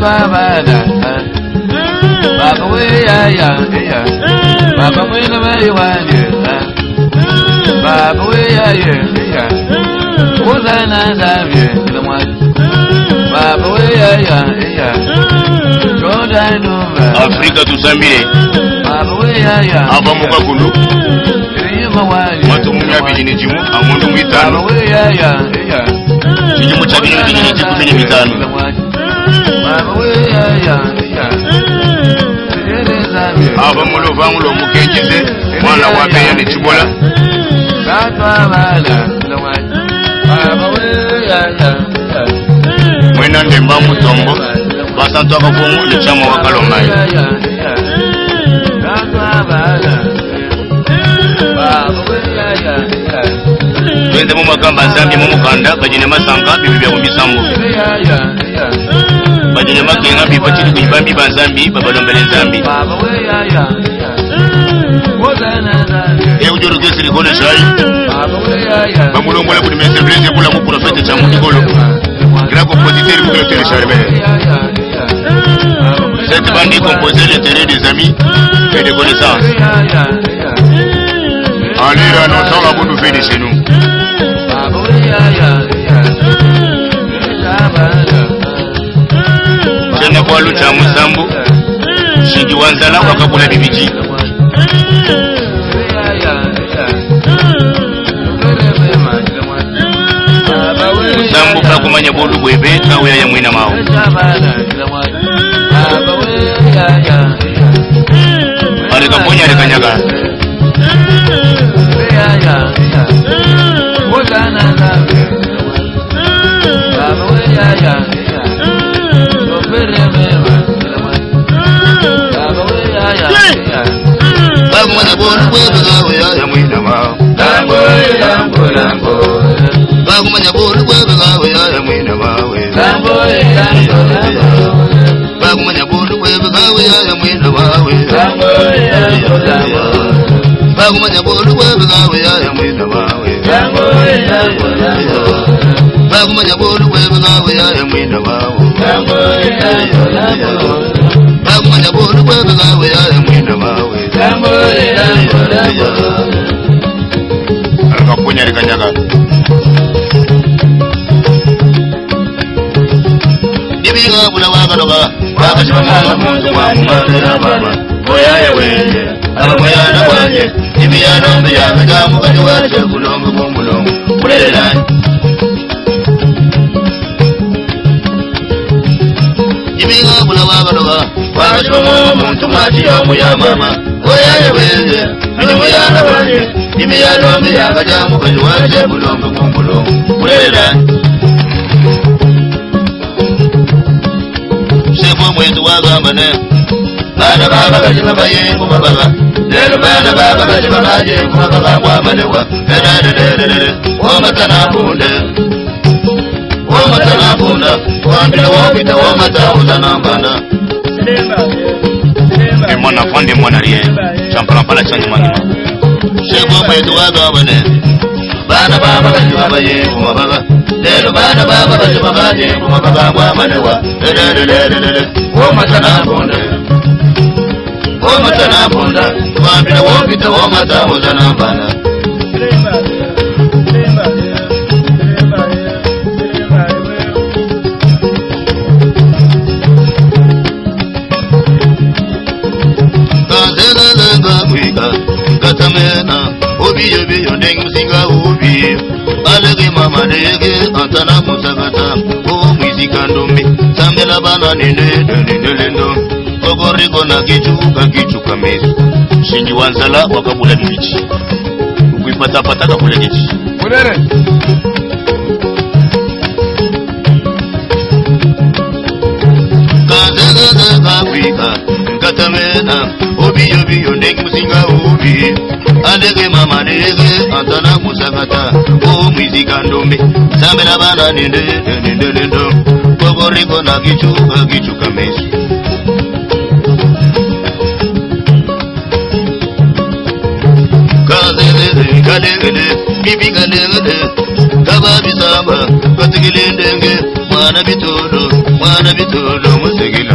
bada Baba we ya Baba we na mai wani Baba we ya Ozana zabe lamwa Baba we ya Jordan Afrika tusambire Baba we ya ava muka kulu Matumumya bijini jimu amundu mwitano Baba we ya Jimu chabini bijini jimu kwenye mitano Baba we ya ava mulo vangulo mukejeze mwana wabeya ni chibola Baba we ya mwena ndemba mutombo basantu akafungu ni chama wakalomai twende mu makamba nzambi mu mukanda bajine masanga bibi bya kumisambo bajine makenga bibo chiri kujibambi banzambi babalombele nzambi ujoro kesiri kone shayi bamulombola kuli mesebleze kula mu profete cha mukolo grako positeri mu hotel charbe cette bande composée les terrains des amis et de connaissances allez à nos temps vous nous venez chez nous tena kwa lucha musambu shiji wanzala wakakula bibiji musambu pra kumanya bolu bwebe kawe ya mwina mao ale kaponya ale kanyaga Bagumanya bolu bwebe kawe ya mwina mao Bagumanya bolu bwebe kawe ya mwina mawe Bagumanya bolu bwebe kawe ya mwina mawe Bagumanya bolu bwebe kawe ya mwina mawe Bagumanya bolu bwebe kawe ya mwina mawe Bagumanya bolu bwebe kawe ya mwina mawe Alikaponya likanyaga Ibiga bula wakaloga wakashima mama munzu wa mbadera baba Moya wenye Abamoya na wanye Ibiya nombe ya kajamu kajuwache kulongo kumulongo Kulele nani Ibiga bula wakaloga wakashima mama munzu mati ya moya mama Moya wenye Abamoya na wanye Ibiya nombe ya kajamu kajuwache kulongo kumulongo Kulele nani Sebo mwetu wagamane Bana baba kajima baye kumababa Lelo bana baba kajima baye kumababa Mwamanewa Wamatana punde Wamatana punda Wambila wapita wamata uzanambana Mwana fonde mwana rie Champalampala chanyi manima Sebo mwetu wagamane Bana baba kajima baye kumababa Lelo bana baba kajima baye kumababa Mwamanewa Wamatana punde Wamatana punda Wambila wapita wamata uzanambana Katamena obiyo biyo ndeng musinga ubi alege mama lege antana musagata o mwisika ndombi samela bana nendo ogoriko na kichuka mesu shinji wanzala wakabula bibichi ukuipata pata kabula kichi Mulere Kazega Afrika Katamena obiyo biyo ndeng musinga ubi alege mama lege antana musagata o mwisika ndombi samela bana nendo ogoriko na kichuka mesu Kadegede, bibi kadegede, kaba bisamba, katigilendenge, mwana bitodo, musigile.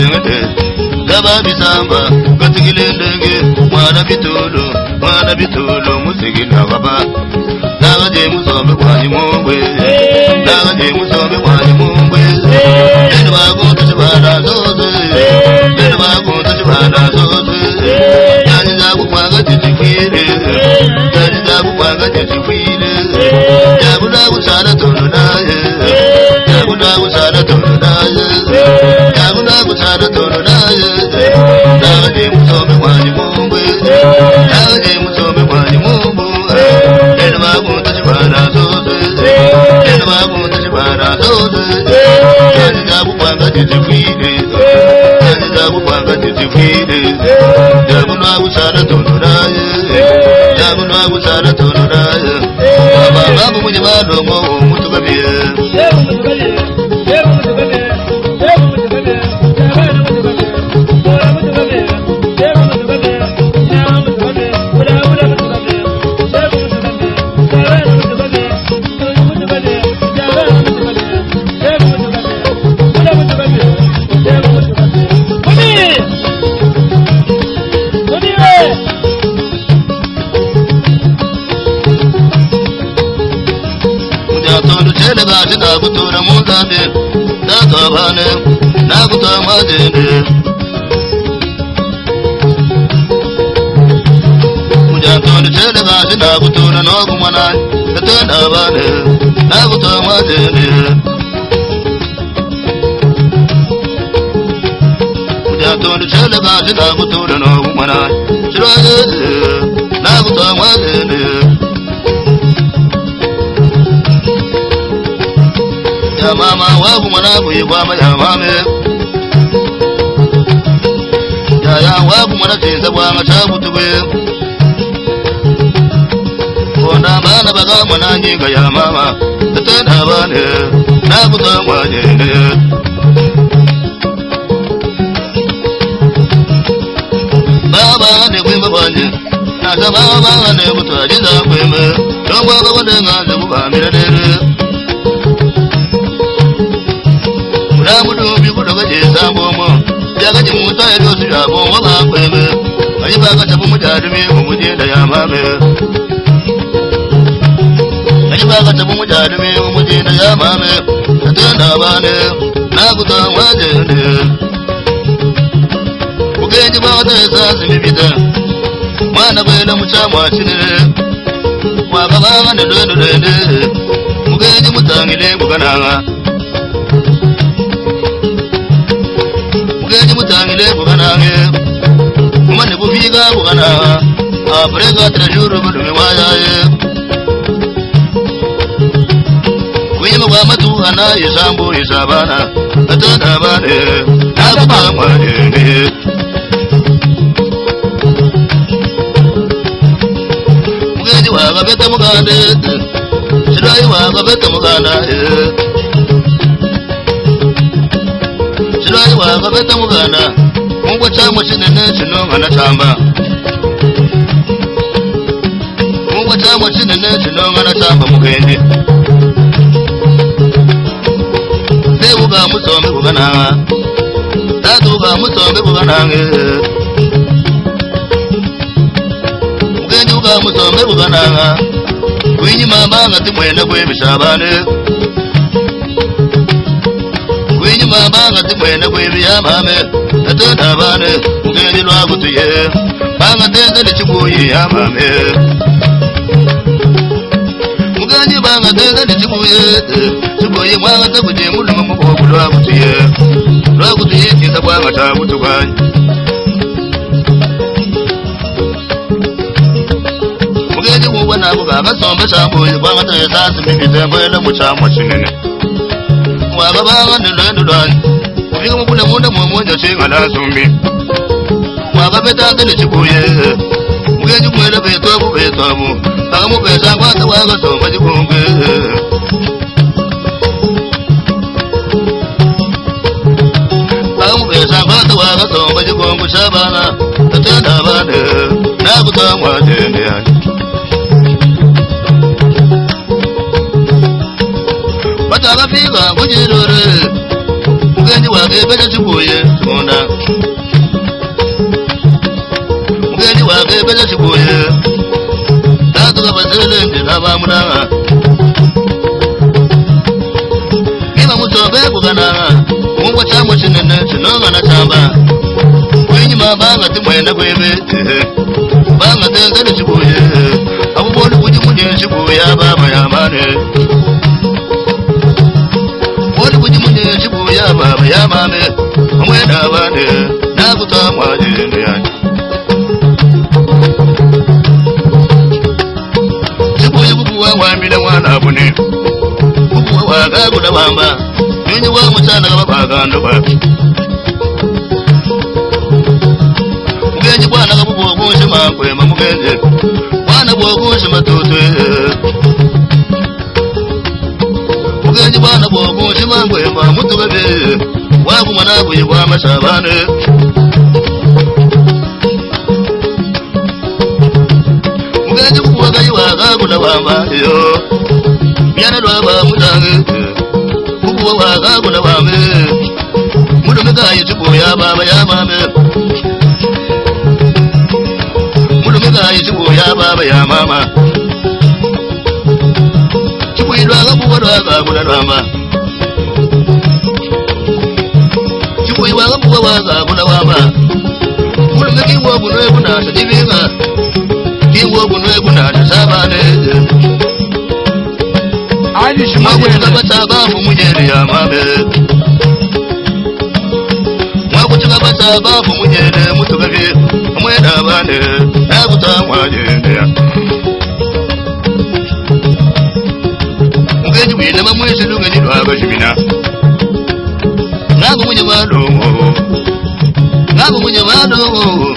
ngende gaba bisamba gatigilendege mwana bitulu musigina baba nagaje musombe kwani mungwe nene bagunta chibana zoze yani zakukwanga tichikwire yabuda kusana tono naye nagaje musombe kwani mungwe nene bagunta chibana zoze yani zakukwanga tichikwire yabuda kusana tono naye abanga munye balongo mutugabye nagutura muzande nakabane nagutamazende mujantonde chele gasi nagutura nogumana tatandabane nagutamazende mujantonde chele gasi nagutura nogumana chiraje nagutamazende ya mama wabu mwanangu yigwama ya mame ya wabu mwanatinza bwanga chabutugwe konda bana baga mwananyinga ya mama tatenda bane nakutamwa jende baba ne kwimba banje nasa baba ne kutajiza kwembe longwa kakondenga zebubamira dere mudubi kudoga jesa bomo yaga jimuta edosi ya bomo bakwebe ayibaga tabu mujadumi mumujenda ya mame ayibaga tabu mujadumi mumujenda ya mame tatenda bane nakutamwa jende ugenji bawata esasi mibita mwana kwela muchamwa chinile mwababanga nedwendo dende mugenji mutangile kukananga mugenji mutangile kukanange umane bufiga kukananga aprega trajuru mudume wayaye kuyima kwa matu anaye sambu isabana atana bane nakutamwa jende mugenji wakabeta mugande shirai wakabeta muganda shirai wakabeta muganda mungwa chamwa chinene chinonga na chamba mungwa chamwa chinene chinonga na chamba mugenji sebuga musombe kukananga tatuga musombe kukanange mugenji uga musombe kukananga kwinyima mbanga timwene kwebishabane kwinyima mbanga timwene kwebiyamame tatenda bane mugenji lwakutuye mbanga tenze lichibuye yamame mugenji mbanga tenze lichibuye chibuye mwanga tekuje muluma mubogu lwakutuye tinza bwanga chakutukanye mugenji kuwa nabo kakasombe sambuye bwanga tesasi mibite mbwele muchamwa chinene mwakabanga nilwendo lwani kufika mubule munda mwamonja chinga lasumbi mwakapetanze lichibuye mugenji kumwele betwabu akamupesa kwata wakasomba chikongwe akamupesa kwata wakasomba chikongwe shabana tatenda bane nakutamwa jende yani batagafika kujirore mugenji wakepeta chibuye konda Mugeni wake bela chibuye Tatu kabasele njina bamuna Nima musobe kugana Mungwa chamu chinene chinonga na chamba Kwenye mabanga timwenda kwebe Banga tenzele chibuye Abuboni kujimunye chibuye baba ya mane Boni kujimunye chibuye baba ya mame Mwenda bane Nakutamwa jende yanyi Chibuye kukuwa wambile mwana bune Kukuwa wakakula wamba Nyunyi wa mchana kama bagando ba Mugenji bwana kabubogunshi makwema mugenji Bwana bogunshi matutwe Mugenji bwana bogunshi makwema mutubebe Waku mwanaku yikwa mashabane Mugenji kukuwaka yiwaka kula wamba yo Myana lwaba mutange Kukuwa waka kula wambe Mulumika yitibu ya baba ya mame Mulumika yitibu ya baba ya mama Chibu yidwaka buwa dwaka kula lwamba Chibu yiwaka buwa waka kula wamba Mulumika kiwa bunwe kunasha nibinga Kiwa bunwe kunasha sabane Mwakutika basabafu mujere ya mame Mwakutika basabafu mujere mutukavi Mwenda bane Nakutamwa jende ya Mugenji wine mamwese lungenji lwaka shimina Naku mwenye madongo Naku mwenye madongo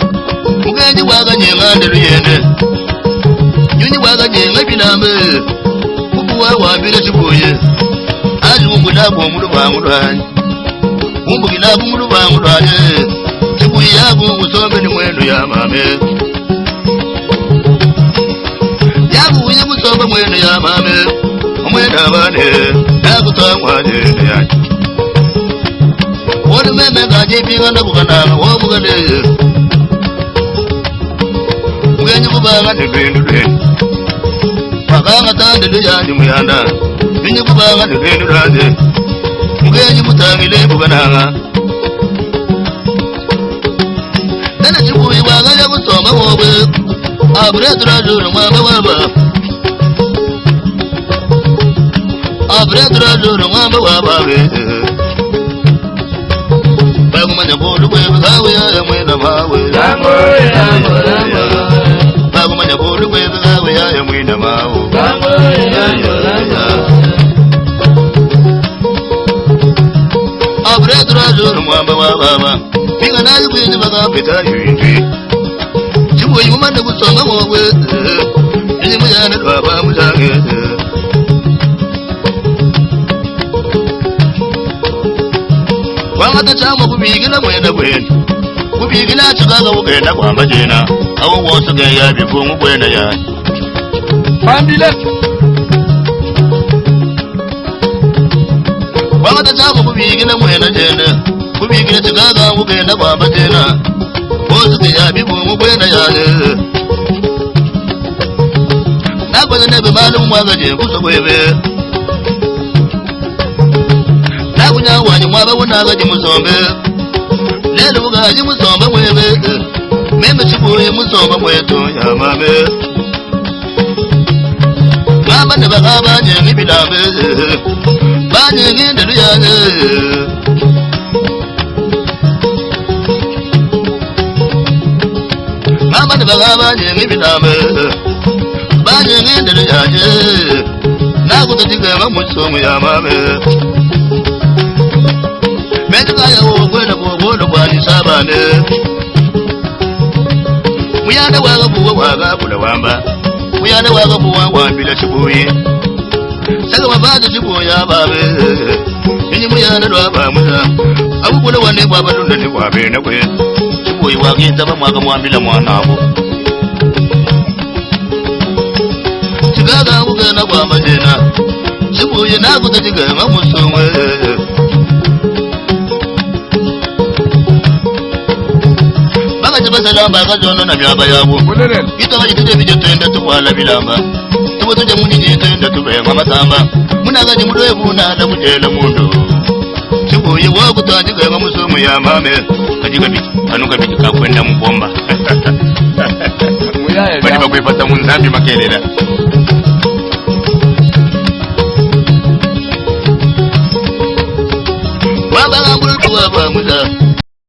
Mugenji waka nyenga ndelu yende Nyunyi waka nyenga biname Wambile chibuye Aji mungulabu mulu bangulwanye Mumbukilabu mulu bangulwanye Chibuye yaku musombe ni mwendo ya mame Yaku uye musombe mwendo ya mame Mwendo abane Yaku tangwa jende yaji Wone meme kajipinga na kukananga Womugane Mugenyi kubanga ni dwendu dwendu Makanga tande lujani muyanda Ninyi kubanga nilwenu rande Mugenyi mutangile kukananga Nene chibuyi wanga ya kusoma mwobe Aburetu rajuru mwamba waba Aburetu rajuru mwamba waba Bagumanya bolu kwebe kawe ya mwenda mawe Lambo, lambo, lambo Bagumanya bolu kwebe kawe ya mwenda mawe Lambo, lambo, lambo Aburetu rajuru mwamba waba Minga nayi kwende magapita yuindi Chibuyi mumande kusonga mwobe Ninyi muyana dwaba mutange Wangata chama kubigila mwenda kwenda Kubigila chikaga ukenda kwamba jena Awo wose kaya bifungu kwenda ya Fambile Wangata chama kubigila mwenda jena Kubigila chikaga ukenda kwamba jena Wose kaya bifungu kwenda ya Nakwenye nebe malu mwaga jen kuso kwebe Nakunya wanyu mwaba wunaga jimusombe Lelo wuga jimusombe mwebe Meme chibuye musombe mwetu ya mame Mama neba kaba jengi bilambe Banyengi ndelu yane Mama neba kaba jengi bilambe Banyengi ndelu yane Nakutatikema musombe ya mame Metuka ya ukwenda kubono kwa nisabane Muyanda waga buwa waga kula wamba Muyanda waga buwa wambila chibuyi Saka wabaza chibuya babe Ninyi muyanda lwaba muza Abukula wane kwa badunda ni kwa bena kwe Chibuyi waga intaba mwaka mwambila mwanabo Chikaga ukena kwa majena Chibuyi nakutatikema musumwe basalamba kazono na byaba yabo itawa yitide bijo tenda tukwala bilamba tubo tuje munyi tenda tubenga masamba munaga ni mudoye buna da mutela mundo tuboye wa kutandika nga musomo ya mame kajiga biki anuka biki kakwenda mubomba bali bakwepata munzambi makelera baba ngambulu tuwa muza